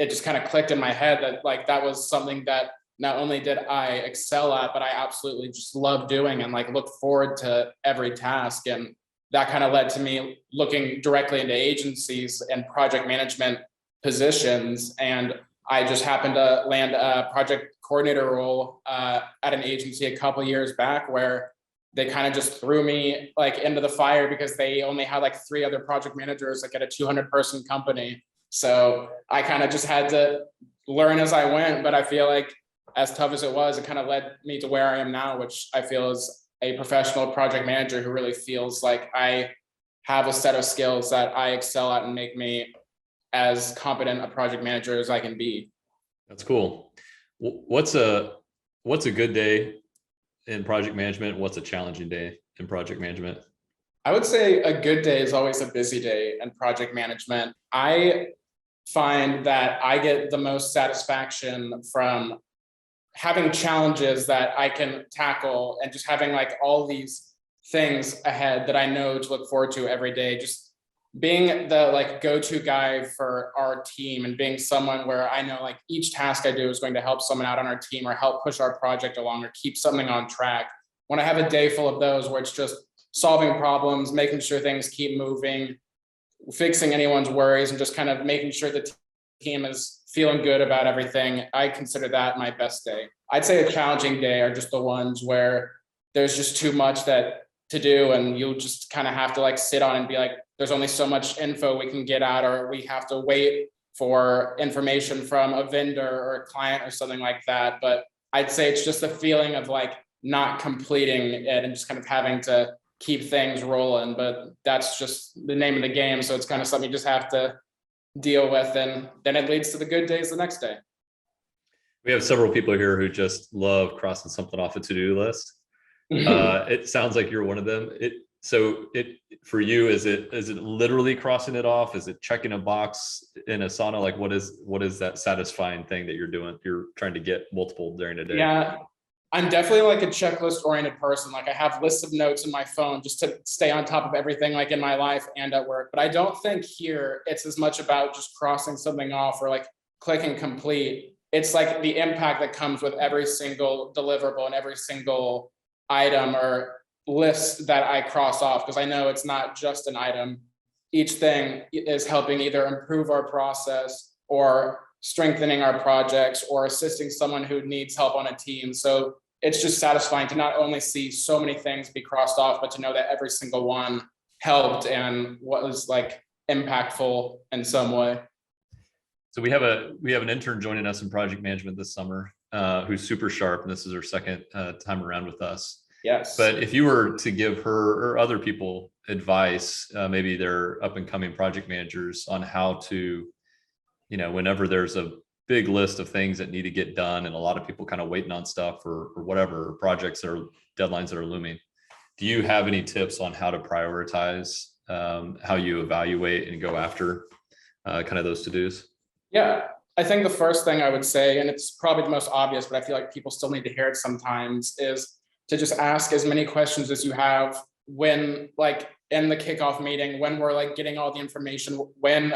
it just kind of clicked in my head that like that was something that not only did I excel at, but I absolutely just love doing and like look forward to every task. And that kind of led to me looking directly into agencies and project management positions. And I just happened to land a project coordinator role at an agency a couple years back, where they kind of just threw me like into the fire because they only had like 3 other project managers like at a 200-person company. So I kind of just had to learn as I went, but I feel like as tough as it was, it kind of led me to where I am now, which I feel is a professional project manager who really feels like I have a set of skills that I excel at and make me as competent a project manager as I can be. That's cool. What's a good day in project management? What's a challenging day in project management? I would say a good day is always a busy day in project management. I find that I get the most satisfaction from having challenges that I can tackle and just having like all these things ahead that I know to look forward to every day. Just being the like go-to guy for our team and being someone where I know like each task I do is going to help someone out on our team or help push our project along or keep something on track. When I have a day full of those where it's just solving problems, making sure things keep moving, fixing anyone's worries, and just kind of making sure the team is feeling good about everything, I consider that my best day. I'd say a challenging day are just the ones where there's just too much that to do and you'll just kind of have to like sit on and be like, there's only so much info we can get out, or we have to wait for information from a vendor or a client or something like that. But I'd say it's just the feeling of like not completing it and just kind of having to keep things rolling. But that's just the name of the game. So it's kind of something you just have to deal with, and then it leads to the good days the next day. We have several people here who just love crossing something off a to-do list. It sounds like you're one of them. So for you, is it literally crossing it off? Is it checking a box in Asana? Like what is that satisfying thing that you're doing? You're trying to get multiple during a day. Yeah, I'm definitely like a checklist oriented person. Like I have lists of notes in my phone just to stay on top of everything like in my life and at work. But I don't think here it's as much about just crossing something off or like clicking complete. It's like the impact that comes with every single deliverable and every single item or list that I cross off, because I know it's not just an item. Each thing is helping either improve our process or strengthening our projects or assisting someone who needs help on a team. So it's just satisfying to not only see so many things be crossed off, but to know that every single one helped and was like impactful in some way. So we have an intern joining us in project management this summer who's super sharp, and this is her second time around with us. Yes. But if you were to give her or other people advice, maybe they're up and coming project managers, on how to, whenever there's a big list of things that need to get done and a lot of people kind of waiting on stuff or whatever, projects or deadlines that are looming, do you have any tips on how to prioritize, how you evaluate and go after kind of those to-dos? Yeah, I think the first thing I would say, and it's probably the most obvious, but I feel like people still need to hear it sometimes, is to just ask as many questions as you have when like in the kickoff meeting, when we're like getting all the information, when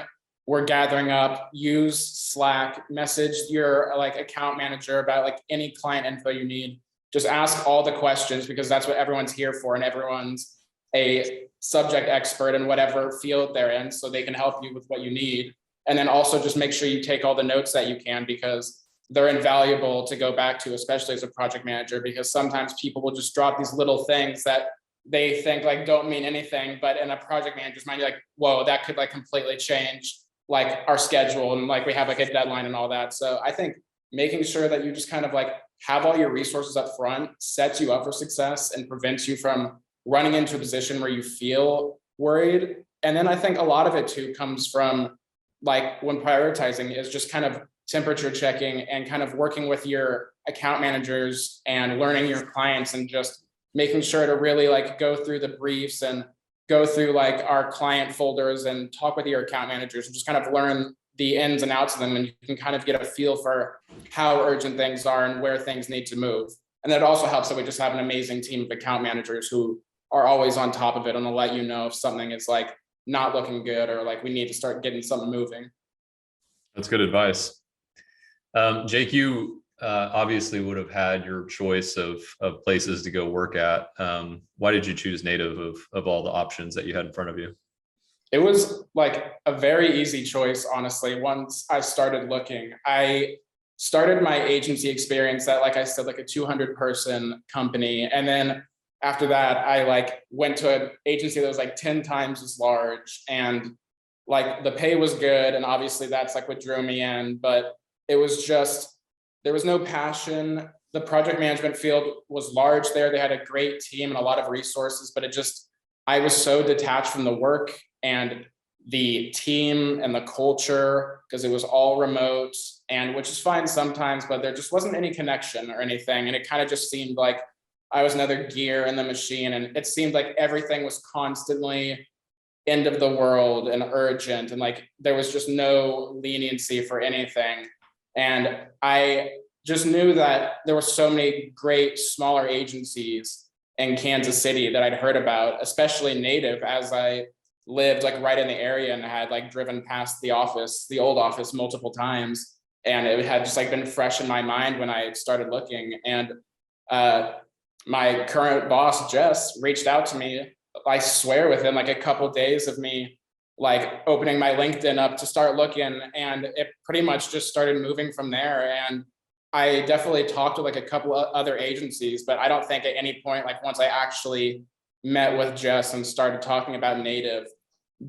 we're gathering up. Use Slack, message your like account manager about like any client info you need. Just ask all the questions, because that's what everyone's here for, and everyone's a subject expert in whatever field they're in, so they can help you with what you need. And then also just make sure you take all the notes that you can, because they're invaluable to go back to, especially as a project manager, because sometimes people will just drop these little things that they think like don't mean anything, but in a project manager's mind, you're like, whoa, that could like completely change like our schedule, and like we have like a deadline and all that. So I think making sure that you just kind of like have all your resources up front sets you up for success and prevents you from running into a position where you feel worried. And then I think a lot of it too comes from like when prioritizing is just kind of temperature checking and kind of working with your account managers and learning your clients and just making sure to really like go through the briefs and go through like our client folders and talk with your account managers and just kind of learn the ins and outs of them. And you can kind of get a feel for how urgent things are and where things need to move. And that also helps that we just have an amazing team of account managers who are always on top of it and will let you know if something is like not looking good or like we need to start getting something moving. That's good advice. Jake, you obviously would have had your choice of places to go work at. Why did you choose Native of all the options that you had in front of you? It was like a very easy choice, honestly. Once I started looking, I started my agency experience at, like I said, like a 200 person company. And then after that, I like went to an agency that was like 10 times as large, and like the pay was good. And obviously that's like what drew me in, but it was just, there was no passion. The project management field was large there. They had a great team and a lot of resources, but it just, I was so detached from the work and the team and the culture because it was all remote, and which is fine sometimes, but there just wasn't any connection or anything. And it kind of just seemed like I was another gear in the machine. And it seemed like everything was constantly end of the world and urgent. And like there was just no leniency for anything. And I just knew that there were so many great smaller agencies in Kansas City that I'd heard about, especially Native, as I lived like right in the area and had like driven past the office, the old office, multiple times. And it had just like been fresh in my mind when I started looking. And uh, my current boss, Jess, reached out to me, I swear within like a couple days of me like opening my LinkedIn up to start looking. And it pretty much just started moving from there. And I definitely talked to like a couple of other agencies, but I don't think at any point, like once I actually met with Jess and started talking about Native,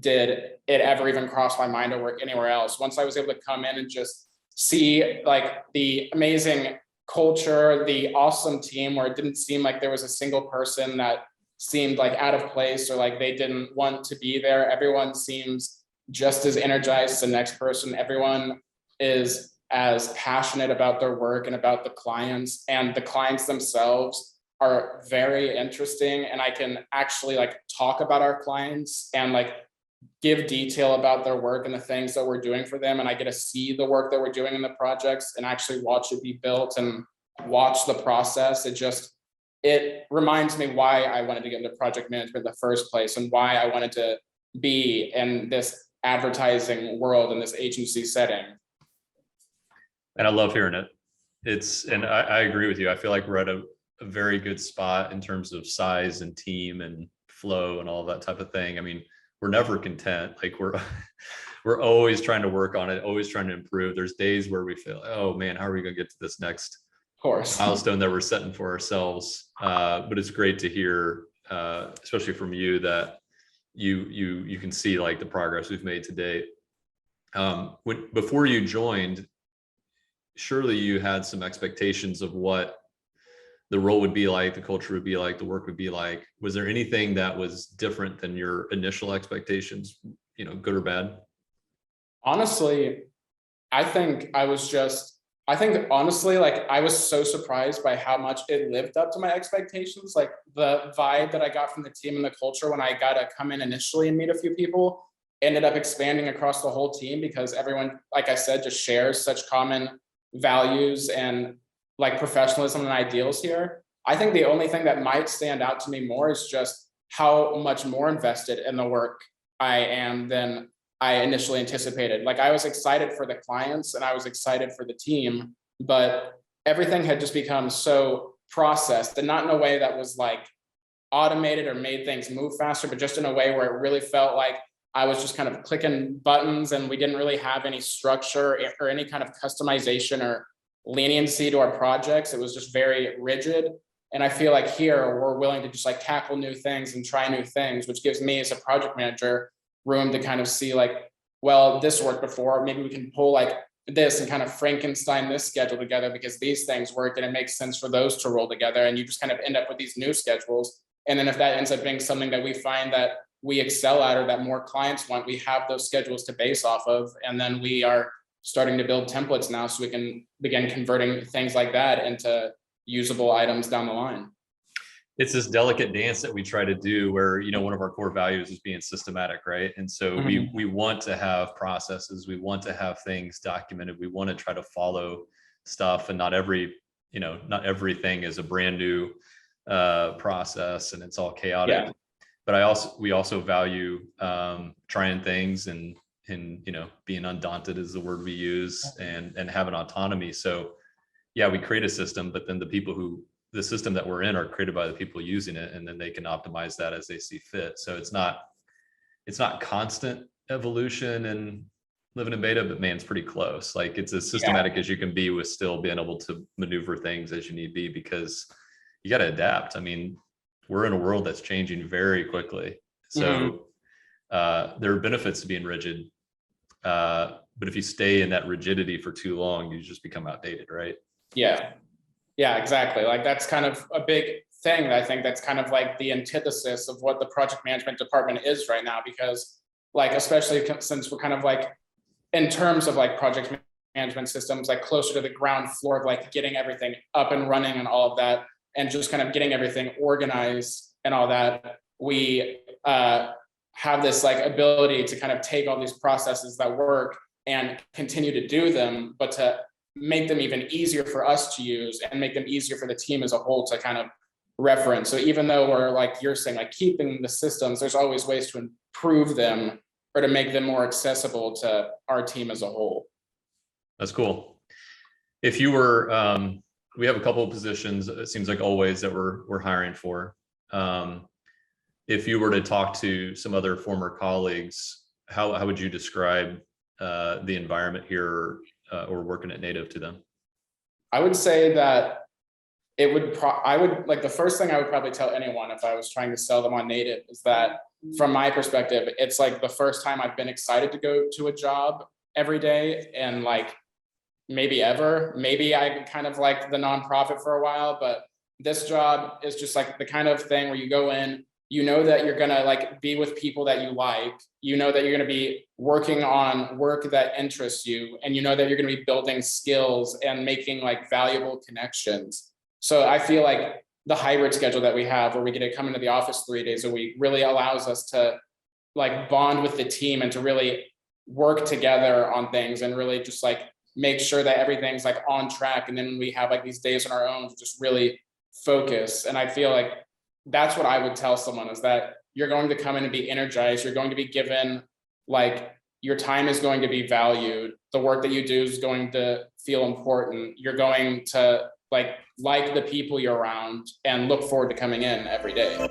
did it ever even cross my mind to work anywhere else. Once I was able to come in and just see like the amazing culture, the awesome team, where it didn't seem like there was a single person that seemed like out of place or like they didn't want to be there. Everyone seems just as energized as the next person. Everyone is as passionate about their work and about the clients, and the clients themselves are very interesting. And I can actually like talk about our clients and like give detail about their work and the things that we're doing for them. And I get to see the work that we're doing in the projects and actually watch it be built and watch the process. It reminds me why I wanted to get into project management in the first place and why I wanted to be in this advertising world, in this agency setting. And I love hearing it. And I agree with you. I feel like we're at a very good spot in terms of size and team and flow and all that type of thing. I mean, we're never content. Like we're always trying to work on it, always trying to improve. There's days where we feel, oh man, how are we going to get to this next milestone that we're setting for ourselves? But it's great to hear, especially from you, that you can see like the progress we've made to date. Before you joined, surely you had some expectations of what the role would be like, the culture would be like, the work would be like. Was there anything that was different than your initial expectations, good or bad? Honestly, honestly, like I was so surprised by how much it lived up to my expectations. Like the vibe that I got from the team and the culture when I got to come in initially and meet a few people ended up expanding across the whole team, because everyone, like I said, just shares such common values and like professionalism and ideals here. I think the only thing that might stand out to me more is just how much more invested in the work I am than I initially anticipated. Like I was excited for the clients and I was excited for the team, but everything had just become so processed, and not in a way that was like automated or made things move faster, but just in a way where it really felt like I was just kind of clicking buttons and we didn't really have any structure or any kind of customization or leniency to our projects. It was just very rigid. And I feel like here we're willing to just like tackle new things and try new things, which gives me as a project manager room to kind of see like, well, this worked before, maybe we can pull like this and kind of Frankenstein this schedule together because these things work and it makes sense for those to roll together. And you just kind of end up with these new schedules. And then if that ends up being something that we find that we excel at or that more clients want, we have those schedules to base off of. And then we are starting to build templates now so we can begin converting things like that into usable items down the line. It's this delicate dance that we try to do where, one of our core values is being systematic, right? And so we want to have processes, we want to have things documented, we want to try to follow stuff, and not everything is a brand new process and it's all chaotic. Yeah. But we also value trying things and and, being undaunted is the word we use, and having autonomy. So yeah, we create a system, but then the system that we're in are created by the people using it, and then they can optimize that as they see fit. So it's not constant evolution and living in beta, but man, it's pretty close. Like, it's as systematic as you can be with still being able to maneuver things as you need be, because you got to adapt. I mean, we're in a world that's changing very quickly. So there are benefits to being rigid. But if you stay in that rigidity for too long, you just become outdated, right? Yeah. Yeah, exactly. Like, that's kind of a big thing. I think that's kind of like the antithesis of what the project management department is right now, because like, especially since we're kind of like, in terms of like project management systems, like closer to the ground floor of like getting everything up and running and all of that, and just kind of getting everything organized and all that, we have this like ability to kind of take all these processes that work and continue to do them, but to make them even easier for us to use and make them easier for the team as a whole to kind of reference. So even though we're, like you're saying, like keeping the systems, there's always ways to improve them or to make them more accessible to our team as a whole. That's cool. If you were, we have a couple of positions, it seems like always, that we're hiring for. If you were to talk to some other former colleagues, how would you describe the environment here, or working at Native to them? I would say that it would, I would, like, the first thing I would probably tell anyone if I was trying to sell them on Native is that, from my perspective, it's like the first time I've been excited to go to a job every day, and like maybe ever. Maybe I kind of like the nonprofit for a while, but this job is just like the kind of thing where you go in, you know that you're gonna like be with people that you like, you know that you're gonna be working on work that interests you, and you know that you're gonna be building skills and making like valuable connections. So I feel like the hybrid schedule that we have, where we get to come into the office 3 days a week, really allows us to like bond with the team and to really work together on things and really just like make sure that everything's like on track. And then we have like these days on our own to just really focus. And I feel like that's what I would tell someone, is that you're going to come in and be energized. You're going to be given, like, your time is going to be valued. The work that you do is going to feel important. You're going to like the people you're around and look forward to coming in every day.